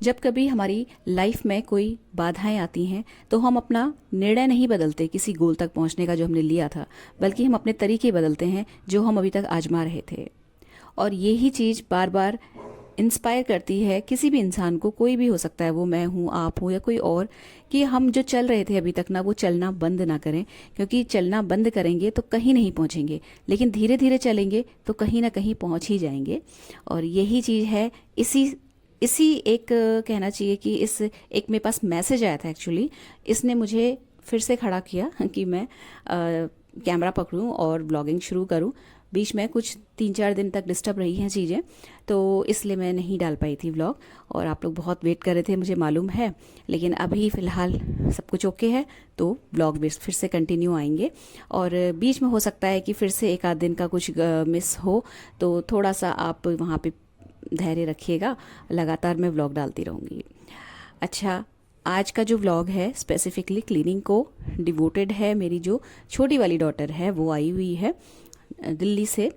जब कभी हमारी लाइफ में कोई बाधाएं आती हैं तो हम अपना निर्णय नहीं बदलते किसी गोल तक पहुंचने का जो हमने लिया था, बल्कि हम अपने तरीके बदलते हैं जो हम अभी तक आजमा रहे थे। और यही चीज़ बार बार इंस्पायर करती है किसी भी इंसान को, कोई भी हो सकता है, वो मैं हूँ, आप हो या कोई और, कि हम जो चल रहे थे अभी तक ना वो चलना बंद ना करें। क्योंकि चलना बंद करेंगे तो कहीं नहीं पहुँचेंगे, लेकिन धीरे धीरे चलेंगे तो कहीं ना कहीं पहुँच ही जाएंगे। और यही चीज़ है। इसी इसी एक कहना चाहिए कि इस एक मेरे पास मैसेज आया था एक्चुअली। इसने मुझे फिर से खड़ा किया कि मैं कैमरा पकड़ूं और ब्लॉगिंग शुरू करूं। बीच में कुछ 3-4 दिन तक डिस्टर्ब रही हैं चीज़ें, तो इसलिए मैं नहीं डाल पाई थी व्लॉग। और आप लोग बहुत वेट कर रहे थे, मुझे मालूम है। लेकिन अभी फ़िलहाल सब कुछ ओके है, तो व्लॉग फिर से कंटिन्यू आएंगे। और बीच में हो सकता है कि फिर से एक आध दिन का कुछ मिस हो, तो थोड़ा सा आप वहाँ पे धैर्य रखिएगा। लगातार मैं व्लॉग डालती रहूँगी। अच्छा, आज का जो व्लॉग है स्पेसिफिकली क्लीनिंग को डिवोटेड है। मेरी जो छोटी वाली डॉटर है वो आई हुई है दिल्ली से,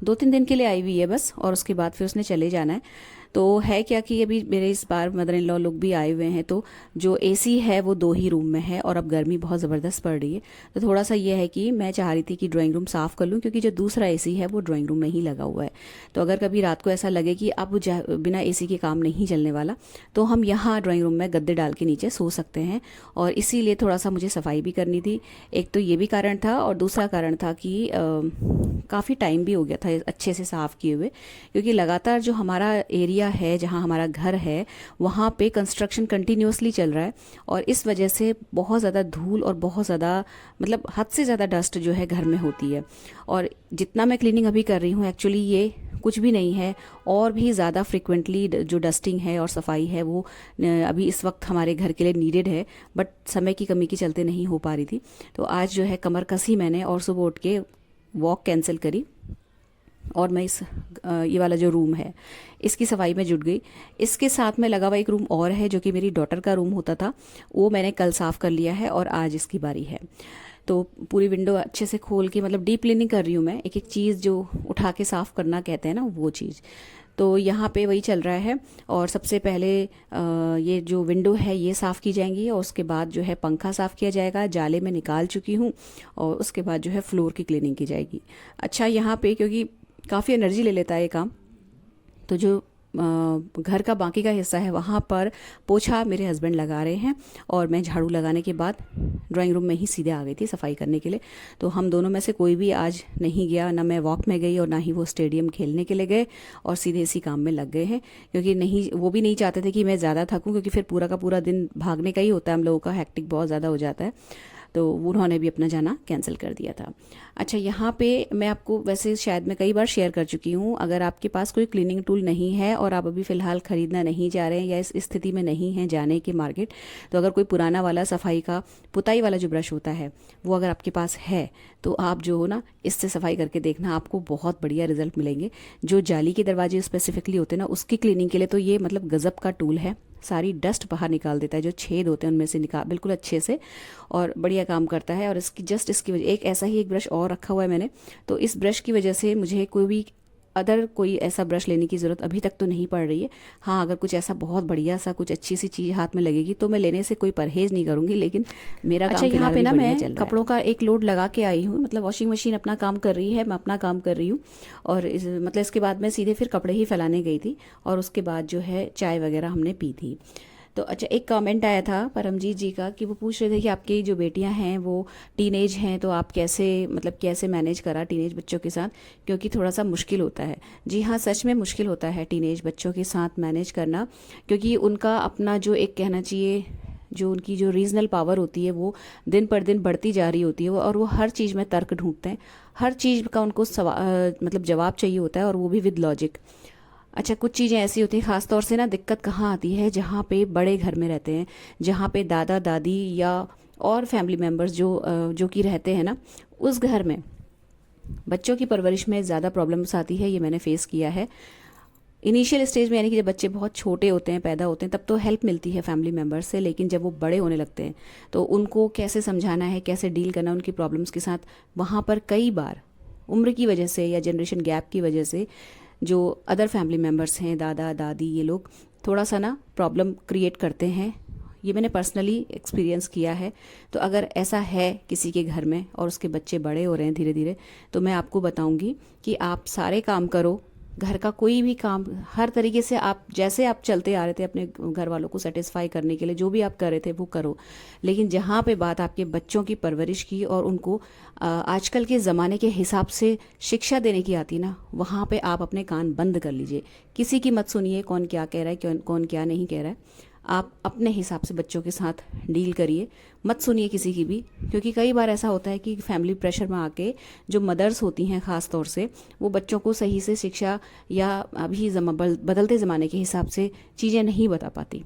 2-3 दिन के लिए आई हुई है बस, और उसके बाद फिर उसने चले जाना है। तो है क्या कि अभी मेरे इस बार मदर इन लॉ लोग भी आए हुए हैं, तो जो एसी है वो 2 ही रूम में है और अब गर्मी बहुत ज़बरदस्त पड़ रही है। तो थोड़ा सा ये है कि मैं चाह रही थी कि ड्राइंग रूम साफ़ कर लूँ, क्योंकि जो दूसरा एसी है वो ड्राइंग रूम में ही लगा हुआ है। तो अगर कभी रात को ऐसा लगे कि अब बिना एसी के काम नहीं चलने वाला, तो हम यहाँ ड्राइंग रूम में गद्दे डाल के नीचे सो सकते हैं। और इसीलिए थोड़ा सा मुझे सफाई भी करनी थी। एक तो ये भी कारण था, और दूसरा कारण था कि काफ़ी टाइम भी हो गया था अच्छे से साफ़ किए हुए। क्योंकि लगातार जो हमारा एरिया है, जहाँ हमारा घर है, वहाँ पे कंस्ट्रक्शन कंटिन्यूअसली चल रहा है। और इस वजह से बहुत ज़्यादा धूल और बहुत ज़्यादा, मतलब हद से ज़्यादा डस्ट जो है घर में होती है। और जितना मैं क्लीनिंग अभी कर रही हूँ, एक्चुअली ये कुछ भी नहीं है। और भी ज़्यादा फ्रिक्वेंटली जो डस्टिंग है और सफाई है वो अभी इस वक्त हमारे घर के लिए नीडेड है, बट समय की कमी के चलते नहीं हो पा रही थी। तो आज जो है कमर कसी मैंने, और सुबह उठ के वॉक कैंसिल करी, और मैं इस ये वाला जो रूम है इसकी सफाई में जुट गई। इसके साथ में लगा हुआ एक रूम और है जो कि मेरी डॉटर का रूम होता था, वो मैंने कल साफ़ कर लिया है और आज इसकी बारी है। तो पूरी विंडो अच्छे से खोल के, मतलब डीप क्लीनिंग कर रही हूँ मैं, एक एक चीज़ जो उठा के साफ़ करना कहते हैं ना, वो चीज़। तो यहाँ पे वही चल रहा है। और सबसे पहले ये जो विंडो है ये साफ़ की जाएंगी, और उसके बाद जो है पंखा साफ़ किया जाएगा, जाले में निकाल चुकी हूँ। और उसके बाद जो है फ्लोर की क्लीनिंग की जाएगी। अच्छा, यहाँ पे क्योंकि काफ़ी एनर्जी ले लेता है ये काम, तो जो घर का बाकी का हिस्सा है वहाँ पर पोछा मेरे हस्बैंड लगा रहे हैं, और मैं झाड़ू लगाने के बाद ड्राइंग रूम में ही सीधे आ गई थी सफाई करने के लिए। तो हम दोनों में से कोई भी आज नहीं गया, ना मैं वॉक में गई और ना ही वो स्टेडियम खेलने के लिए गए, और सीधे इसी काम में लग गए हैं। क्योंकि नहीं, वो भी नहीं चाहते थे कि मैं ज़्यादा थकूँ, क्योंकि फिर पूरा का पूरा दिन भागने का ही होता है हम लोगों का, हैक्टिक बहुत ज़्यादा हो जाता है। तो उन्होंने भी अपना जाना कैंसिल कर दिया था। अच्छा, यहाँ पे मैं आपको वैसे शायद मैं कई बार शेयर कर चुकी हूँ, अगर आपके पास कोई क्लीनिंग टूल नहीं है और आप अभी फ़िलहाल ख़रीदना नहीं जा रहे हैं या इस स्थिति में नहीं हैं जाने के मार्केट, तो अगर कोई पुराना वाला सफाई का पुताई वाला जो ब्रश होता है वो अगर आपके पास है, तो आप जो हो ना इससे सफाई करके देखना, आपको बहुत बढ़िया रिजल्ट मिलेंगे। जो जाली के दरवाजे स्पेसिफिकली होते हैं ना, उसकी क्लीनिंग के लिए तो ये मतलब गज़ब का टूल है। सारी डस्ट बाहर निकाल देता है, जो छेद होते हैं उनमें से निकाल बिल्कुल अच्छे से, और बढ़िया काम करता है। और इसकी वजह, एक ऐसा ही एक ब्रश और रखा हुआ है मैंने, तो इस ब्रश की वजह से मुझे कोई ऐसा ब्रश लेने की ज़रूरत अभी तक तो नहीं पड़ रही है। हाँ, अगर कुछ ऐसा बहुत बढ़िया सा कुछ अच्छी सी चीज़ हाथ में लगेगी तो मैं लेने से कोई परहेज़ नहीं करूँगी, लेकिन मेरा अच्छा, काम यहाँ फिलहाल पे भी ना बढ़िया मैं चल रहा है। कपड़ों का एक लोड लगा के आई हूँ, मतलब वॉशिंग मशीन अपना काम कर रही है, मैं अपना काम कर रही हूँ। और मतलब इसके बाद मैं सीधे फिर कपड़े ही फैलाने गई थी, और उसके बाद जो है चाय वगैरह हमने पी थी। तो अच्छा, एक कमेंट आया था परमजीत जी का, कि वो पूछ रहे थे कि आपकी जो बेटियां हैं वो टीनेज हैं, तो आप कैसे, मतलब कैसे मैनेज करा टीनेज बच्चों के साथ, क्योंकि थोड़ा सा मुश्किल होता है। जी हाँ, सच में मुश्किल होता है टीनेज बच्चों के साथ मैनेज करना, क्योंकि उनका अपना जो एक कहना चाहिए, जो उनकी जो रीजनल पावर होती है वो दिन पर दिन बढ़ती जा रही होती है, और वो हर चीज़ में तर्क ढूंढते हैं। हर चीज़ का उनको मतलब जवाब चाहिए होता है, और वो भी विद लॉजिक। अच्छा, कुछ चीज़ें ऐसी होती हैं, ख़ास तौर से ना दिक्कत कहाँ आती है, जहाँ पे बड़े घर में रहते हैं, जहाँ पे दादा दादी या और फैमिली मेम्बर्स जो कि रहते हैं ना, उस घर में बच्चों की परवरिश में ज़्यादा प्रॉब्लम्स आती है। ये मैंने फेस किया है इनिशियल स्टेज में, यानी कि जब बच्चे बहुत छोटे होते हैं, पैदा होते हैं, तब तो हेल्प मिलती है फैमिली मेम्बर्स से, लेकिन जब वो बड़े होने लगते हैं तो उनको कैसे समझाना है, कैसे डील करना है उनकी प्रॉब्लम्स के साथ, वहाँ पर कई बार उम्र की वजह से या जनरेशन गैप की वजह से जो अदर फैमिली मेम्बर्स हैं, दादा दादी, ये लोग थोड़ा सा ना प्रॉब्लम क्रिएट करते हैं। ये मैंने पर्सनली एक्सपीरियंस किया है। तो अगर ऐसा है किसी के घर में और उसके बच्चे बड़े हो रहे हैं धीरे धीरे, तो मैं आपको बताऊंगी कि आप सारे काम करो, घर का कोई भी काम हर तरीके से आप जैसे आप चलते आ रहे थे अपने घर वालों को सेटिस्फाई करने के लिए, जो भी आप कर रहे थे वो करो। लेकिन जहाँ पे बात आपके बच्चों की परवरिश की और उनको आजकल के ज़माने के हिसाब से शिक्षा देने की आती ना, वहाँ पे आप अपने कान बंद कर लीजिए। किसी की मत सुनिए कौन क्या कह रहा है, कौन क्या नहीं कह रहा है। आप अपने हिसाब से बच्चों के साथ डील करिए, मत सुनिए किसी की भी। क्योंकि कई बार ऐसा होता है कि फैमिली प्रेशर में आके जो मदर्स होती हैं ख़ास तौर से, वो बच्चों को सही से शिक्षा या अभी बदलते ज़माने के हिसाब से चीज़ें नहीं बता पाती।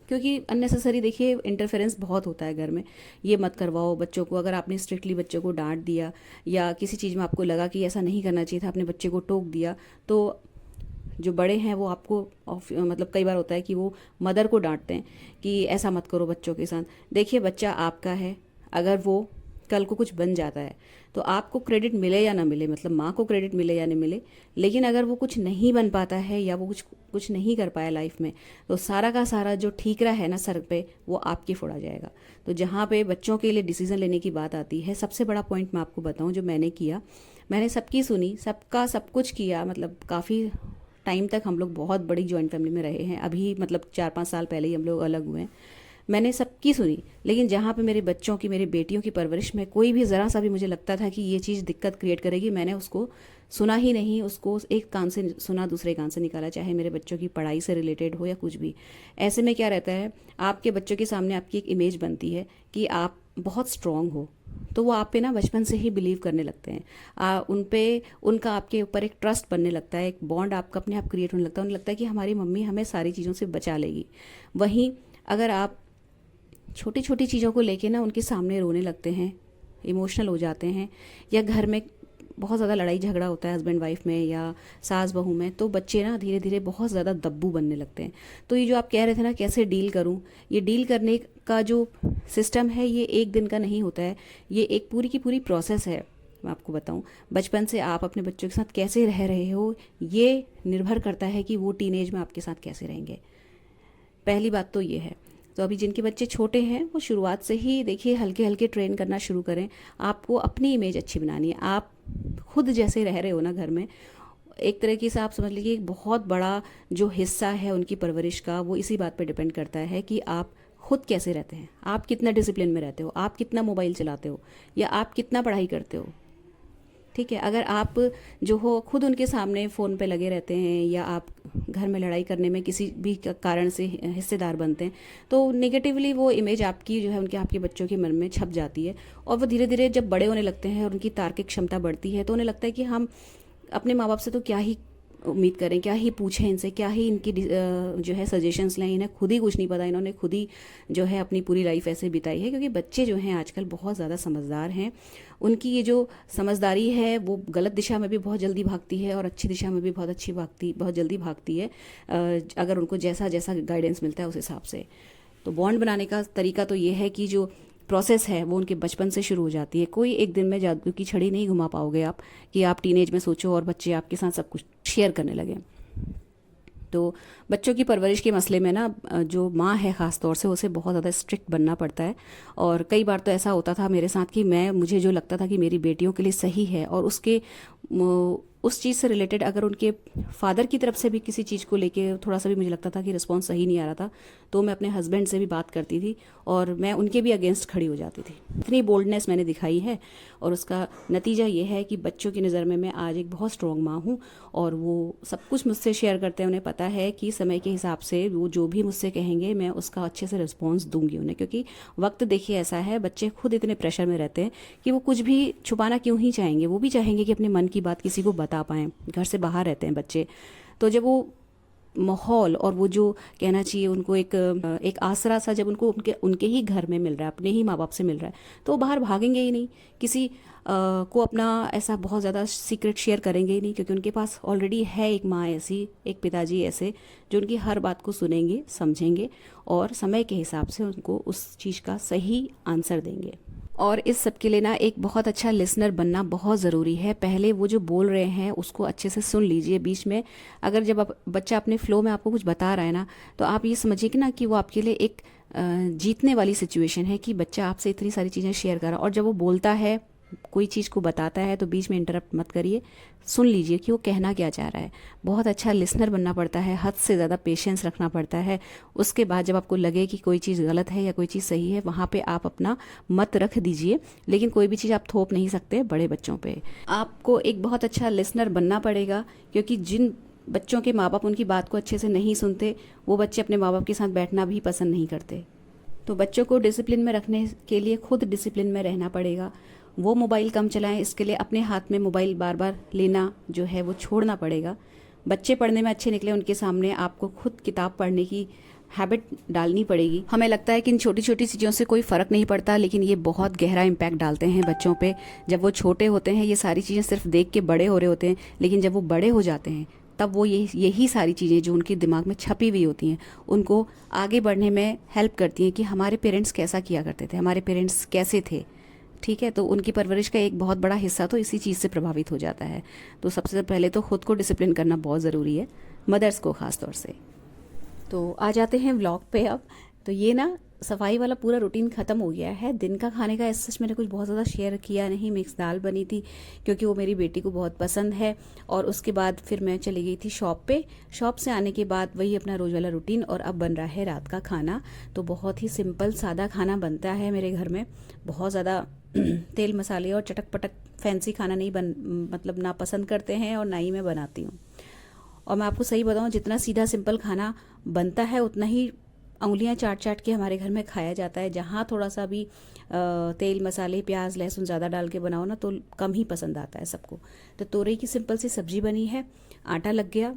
क्योंकि अननेसेसरी देखिए इंटरफेरेंस बहुत होता है घर में। ये मत करवाओ बच्चों को। अगर आपने स्ट्रिक्टली बच्चों को डांट दिया या किसी चीज़ में आपको लगा कि ऐसा नहीं करना चाहिए था, आपने बच्चे को टोक दिया, तो जो बड़े हैं वो आपको मतलब कई बार होता है कि वो मदर को डांटते हैं कि ऐसा मत करो बच्चों के साथ। देखिए बच्चा आपका है, अगर वो कल को कुछ बन जाता है तो आपको क्रेडिट मिले या ना मिले, मतलब माँ को क्रेडिट मिले या नहीं मिले, लेकिन अगर वो कुछ नहीं बन पाता है या वो कुछ नहीं कर पाया लाइफ में, तो सारा का सारा जो ठीकरा है ना सर पे, वो आपके फोड़ा जाएगा। तो जहाँ पे बच्चों के लिए डिसीजन लेने की बात आती है, सबसे बड़ा पॉइंट मैं आपको बताऊँ जो मैंने किया, मैंने सबकी सुनी, सबका सब कुछ किया। मतलब काफ़ी टाइम तक हम लोग बहुत बड़ी जॉइंट फैमिली में रहे हैं, अभी मतलब 4-5 साल पहले ही हम लोग अलग हुए हैं। मैंने सबकी सुनी, लेकिन जहाँ पे मेरे बच्चों की, मेरी बेटियों की परवरिश में कोई भी ज़रा सा भी मुझे लगता था कि ये चीज़ दिक्कत क्रिएट करेगी, मैंने उसको सुना ही नहीं। उसको एक कान से सुना, दूसरे कान से निकाला, चाहे मेरे बच्चों की पढ़ाई से रिलेटेड हो या कुछ भी। ऐसे में क्या रहता है, आपके बच्चों के सामने आपकी एक इमेज बनती है कि आप बहुत स्ट्रांग हो, तो वो आप पे ना बचपन से ही बिलीव करने लगते हैं। उन पे उनका आपके ऊपर एक ट्रस्ट बनने लगता है, एक बॉन्ड आपका अपने आप क्रिएट होने लगता है। उन्हें लगता है कि हमारी मम्मी हमें सारी चीज़ों से बचा लेगी। वहीं अगर आप छोटी छोटी चीज़ों को लेके ना उनके सामने रोने लगते हैं, इमोशनल हो जाते हैं, या घर में बहुत ज़्यादा लड़ाई झगड़ा होता है हस्बैंड वाइफ में या सास बहू में, तो बच्चे ना धीरे धीरे बहुत ज़्यादा दब्बू बनने लगते हैं। तो ये जो आप कह रहे थे ना कैसे डील करूं, ये डील करने का जो सिस्टम है ये एक दिन का नहीं होता है, ये एक पूरी की पूरी प्रोसेस है। मैं आपको बताऊं, बचपन से आप अपने बच्चों के साथ कैसे रह रहे हो, ये निर्भर करता है कि वो टीनेज में आपके साथ कैसे रहेंगे। पहली बात तो ये है। तो अभी जिनके बच्चे छोटे हैं वो शुरुआत से ही देखिए हल्के हल्के ट्रेन करना शुरू करें। आपको अपनी इमेज अच्छी बनानी है। आप खुद जैसे रह रहे हो ना घर में, एक तरीके से आप समझ लीजिए एक बहुत बड़ा जो हिस्सा है उनकी परवरिश का, वो इसी बात पर डिपेंड करता है कि आप खुद कैसे रहते हैं, आप कितना डिसिप्लिन में रहते हो, आप कितना मोबाइल चलाते हो, या आप कितना पढ़ाई करते हो। ठीक है, अगर आप जो हो खुद उनके सामने फ़ोन पे लगे रहते हैं, या आप घर में लड़ाई करने में किसी भी कारण से हिस्सेदार बनते हैं, तो नेगेटिवली वो इमेज आपकी जो है उनके आपके बच्चों के मन में छप जाती है। और वो धीरे धीरे जब बड़े होने लगते हैं और उनकी तार्किक क्षमता बढ़ती है, तो उन्हें लगता है कि हम अपने माँ बाप से तो क्या ही उम्मीद करें, क्या ही पूछें इनसे, क्या ही इनकी जो है सजेशंस लें, इन्हें खुद ही कुछ नहीं पता, इन्होंने खुद ही जो है अपनी पूरी लाइफ ऐसे बिताई है। क्योंकि बच्चे जो हैं आजकल बहुत ज़्यादा समझदार हैं, उनकी ये जो समझदारी है वो गलत दिशा में भी बहुत जल्दी भागती है और अच्छी दिशा में भी बहुत जल्दी भागती है, अगर उनको जैसा जैसा गाइडेंस मिलता है उस हिसाब से। तो बॉन्ड बनाने का तरीका तो ये है कि जो प्रोसेस है वो उनके बचपन से शुरू हो जाती है। कोई एक दिन में जादू की छड़ी नहीं घुमा पाओगे आप कि आप टीनेज में सोचो और बच्चे आपके साथ सब कुछ शेयर करने लगे। तो बच्चों की परवरिश के मसले में ना जो माँ है ख़ास तौर से, उसे बहुत ज़्यादा स्ट्रिक्ट बनना पड़ता है। और कई बार तो ऐसा होता था मेरे साथ कि मुझे जो लगता था कि मेरी बेटियों के लिए सही है, और उस चीज़ से रिलेटेड अगर उनके फादर की तरफ से भी किसी चीज़ को लेके थोड़ा सा भी मुझे लगता था कि रिस्पॉन्स सही नहीं आ रहा था, तो मैं अपने हस्बैंड से भी बात करती थी और मैं उनके भी अगेंस्ट खड़ी हो जाती थी। इतनी बोल्डनेस मैंने दिखाई है, और उसका नतीजा ये है कि बच्चों की नज़र में मैं आज एक बहुत स्ट्रॉन्ग माँ हूँ, और वो सब कुछ मुझसे शेयर करते हैं। उन्हें पता है कि समय के हिसाब से वो जो भी मुझसे कहेंगे मैं उसका अच्छे से रिस्पॉन्स दूंगी उन्हें। क्योंकि वक्त देखिए ऐसा है, बच्चे खुद इतने प्रेशर में रहते हैं कि वो कुछ भी छुपाना क्यों ही चाहेंगे, वो भी चाहेंगे कि अपने मन की बात किसी को बता पाएं। घर से बाहर रहते हैं बच्चे, तो जब वो माहौल और वो जो कहना चाहिए उनको एक आसरा सा जब उनको उनके ही घर में मिल रहा है, अपने ही माँ बाप से मिल रहा है, तो वो बाहर भागेंगे ही नहीं, किसी को अपना ऐसा बहुत ज़्यादा सीक्रेट शेयर करेंगे ही नहीं। क्योंकि उनके पास ऑलरेडी है एक माँ ऐसी, एक पिताजी ऐसे, जो उनकी हर बात को सुनेंगे, समझेंगे और समय के हिसाब से उनको उस चीज़ का सही आंसर देंगे। और इस सब के लिए ना एक बहुत अच्छा लिसनर बनना बहुत ज़रूरी है। पहले वो जो बोल रहे हैं उसको अच्छे से सुन लीजिए। बीच में अगर जब आप बच्चा अपने फ्लो में आपको कुछ बता रहा है ना, तो आप ये समझिए कि ना कि वो आपके लिए एक जीतने वाली सिचुएशन है कि बच्चा आपसे इतनी सारी चीज़ें शेयर कर रहा है। और जब वो बोलता है, कोई चीज़ को बताता है, तो बीच में इंटरप्ट मत करिए, सुन लीजिए कि वो कहना क्या चाह रहा है। बहुत अच्छा लिसनर बनना पड़ता है, हद से ज़्यादा पेशेंस रखना पड़ता है। उसके बाद जब आपको लगे कि कोई चीज़ गलत है या कोई चीज़ सही है, वहाँ पे आप अपना मत रख दीजिए। लेकिन कोई भी चीज़ आप थोप नहीं सकते बड़े बच्चों पे। आपको एक बहुत अच्छा लिसनर बनना पड़ेगा, क्योंकि जिन बच्चों के माँ बाप उनकी बात को अच्छे से नहीं सुनते, वो बच्चे अपने माँ बाप के साथ बैठना भी पसंद नहीं करते। तो बच्चों को डिसिप्लिन में रखने के लिए खुद डिसिप्लिन में रहना पड़ेगा। वो मोबाइल कम चलाएं, इसके लिए अपने हाथ में मोबाइल बार बार लेना जो है वो छोड़ना पड़ेगा। बच्चे पढ़ने में अच्छे निकले, उनके सामने आपको खुद किताब पढ़ने की हैबिट डालनी पड़ेगी। हमें लगता है कि इन छोटी छोटी चीज़ों से कोई फ़र्क नहीं पड़ता, लेकिन ये बहुत गहरा इम्पैक्ट डालते हैं बच्चों पे। जब वो छोटे होते हैं ये सारी चीज़ें सिर्फ देख के बड़े हो रहे होते हैं, लेकिन जब वो बड़े हो जाते हैं तब वो यही सारी चीज़ें जो उनके दिमाग में छपी हुई होती हैं, उनको आगे बढ़ने में हेल्प करती हैं कि हमारे पेरेंट्स कैसा किया करते थे, हमारे पेरेंट्स कैसे थे। ठीक है, तो उनकी परवरिश का एक बहुत बड़ा हिस्सा तो इसी चीज़ से प्रभावित हो जाता है। तो सबसे पहले तो खुद को डिसिप्लिन करना बहुत ज़रूरी है, मदर्स को ख़ास तौर से। तो आ जाते हैं व्लॉग पे अब। तो ये ना सफाई वाला पूरा रूटीन ख़त्म हो गया है। दिन का खाने का सच मैंने कुछ बहुत ज़्यादा शेयर किया नहीं। मिक्स दाल बनी थी क्योंकि वो मेरी बेटी को बहुत पसंद है। और उसके बाद फिर मैं चली गई थी शॉप पे। शॉप से आने के बाद वही अपना रोज़ वाला रूटीन, और अब बन रहा है रात का खाना। तो बहुत ही सिंपल सादा खाना बनता है मेरे घर में। बहुत ज़्यादा तेल मसाले और चटक पटक फैंसी खाना नहीं मतलब ना पसंद करते हैं, और ना ही मैं बनाती हूँ। और मैं आपको सही बताऊँ, जितना सीधा सिंपल खाना बनता है उतना ही उंगलियां चाट चाट के हमारे घर में खाया जाता है। जहाँ थोड़ा सा भी तेल मसाले प्याज लहसुन ज़्यादा डाल के बनाओ ना, तो कम ही पसंद आता है सबको। तो तोरई की सिंपल सी सब्जी बनी है, आटा लग गया।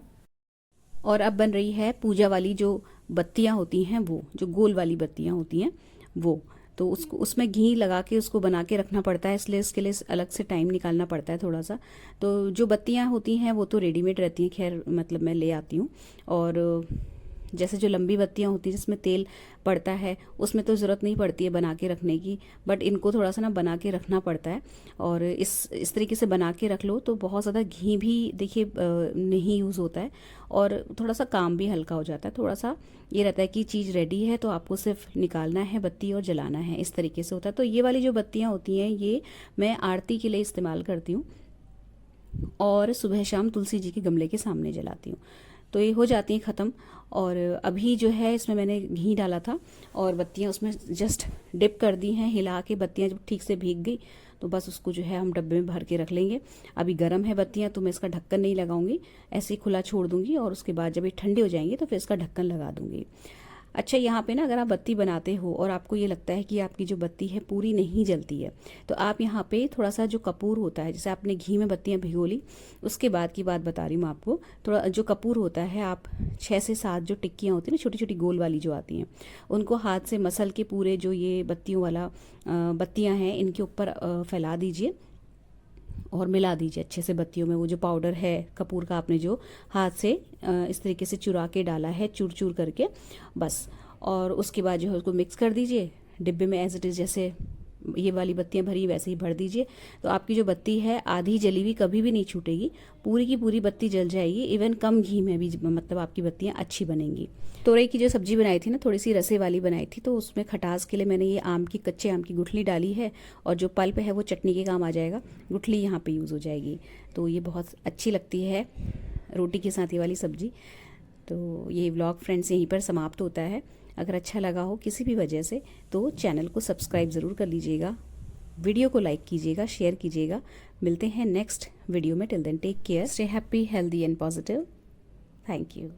और अब बन रही है पूजा वाली जो बत्तियाँ होती हैं, वो जो गोल वाली बत्तियाँ होती हैं वो। तो उसको उसमें घी लगा के उसको बना के रखना पड़ता है, इसलिए इसके लिए अलग से टाइम निकालना पड़ता है थोड़ा सा। तो जो बत्तियाँ होती हैं वो तो रेडीमेड रहती हैं, खैर मतलब मैं ले आती हूँ। और जैसे जो लंबी बत्तियाँ होती हैं जिसमें तेल पड़ता है, उसमें तो ज़रूरत नहीं पड़ती है बना के रखने की, बट इनको थोड़ा सा ना बना के रखना पड़ता है। और इस तरीके से बना के रख लो तो बहुत ज़्यादा घी भी देखिए नहीं यूज़ होता है, और थोड़ा सा काम भी हल्का हो जाता है। थोड़ा सा ये रहता है कि चीज़ रेडी है तो आपको सिर्फ निकालना है बत्ती और जलाना है, इस तरीके से होता है। तो ये वाली जो बत्तियाँ होती हैं ये मैं आरती के लिए इस्तेमाल करती हूँ, और सुबह शाम तुलसी जी के गमले के सामने जलाती हूँ। तो ये हो जाती हैं ख़त्म। और अभी जो है इसमें मैंने घी डाला था और बत्तियाँ उसमें जस्ट डिप कर दी हैं, हिला के बत्तियाँ जब ठीक से भीग गई तो बस उसको जो है हम डब्बे में भर के रख लेंगे। अभी गर्म है बत्तियाँ तो मैं इसका ढक्कन नहीं लगाऊंगी, ऐसे ही खुला छोड़ दूंगी, और उसके बाद जब ये ठंडे हो जाएंगे तो फिर इसका ढक्कन लगा दूंगी। अच्छा, यहाँ पे ना अगर आप बत्ती बनाते हो और आपको ये लगता है कि आपकी जो बत्ती है पूरी नहीं जलती है, तो आप यहाँ पे थोड़ा सा जो कपूर होता है, जैसे आपने घी में बत्तियाँ भिगो ली, उसके बाद की बात बता रही हूँ मैं आपको। थोड़ा जो कपूर होता है, आप 6 से 7 जो टिक्कियाँ होती हैं ना, छोटी छोटी गोल वाली जो आती हैं, उनको हाथ से मसल के पूरे जो ये बत्तियों वाला बत्तियाँ हैं इनके ऊपर फैला दीजिए और मिला दीजिए अच्छे से बत्तियों में। वो जो पाउडर है कपूर का आपने जो हाथ से इस तरीके से चुरा के डाला है, चूर चूर करके, बस। और उसके बाद जो है उसको मिक्स कर दीजिए डिब्बे में, एज इट इज़ जैसे ये वाली बत्तियां भरी वैसे ही भर दीजिए। तो आपकी जो बत्ती है आधी जली हुई कभी भी नहीं छूटेगी, पूरी की पूरी बत्ती जल जाएगी। इवन कम घी में भी मतलब आपकी बत्तियां अच्छी बनेंगी। तोरई की जो सब्जी बनाई थी ना, थोड़ी सी रसे वाली बनाई थी, तो उसमें खटास के लिए मैंने ये कच्चे आम की गुठली डाली है, और जो पल्प है वो चटनी के काम आ जाएगा, गुठली यहाँ पे यूज़ हो जाएगी। तो ये बहुत अच्छी लगती है रोटी के साथ ये वाली सब्जी। तो ये व्लॉग फ्रेंड्स यहीं पर समाप्त होता है। अगर अच्छा लगा हो किसी भी वजह से तो चैनल को सब्सक्राइब ज़रूर कर लीजिएगा, वीडियो को लाइक कीजिएगा, शेयर कीजिएगा। मिलते हैं नेक्स्ट वीडियो में। Till then take care, stay happy, healthy and positive. Thank you.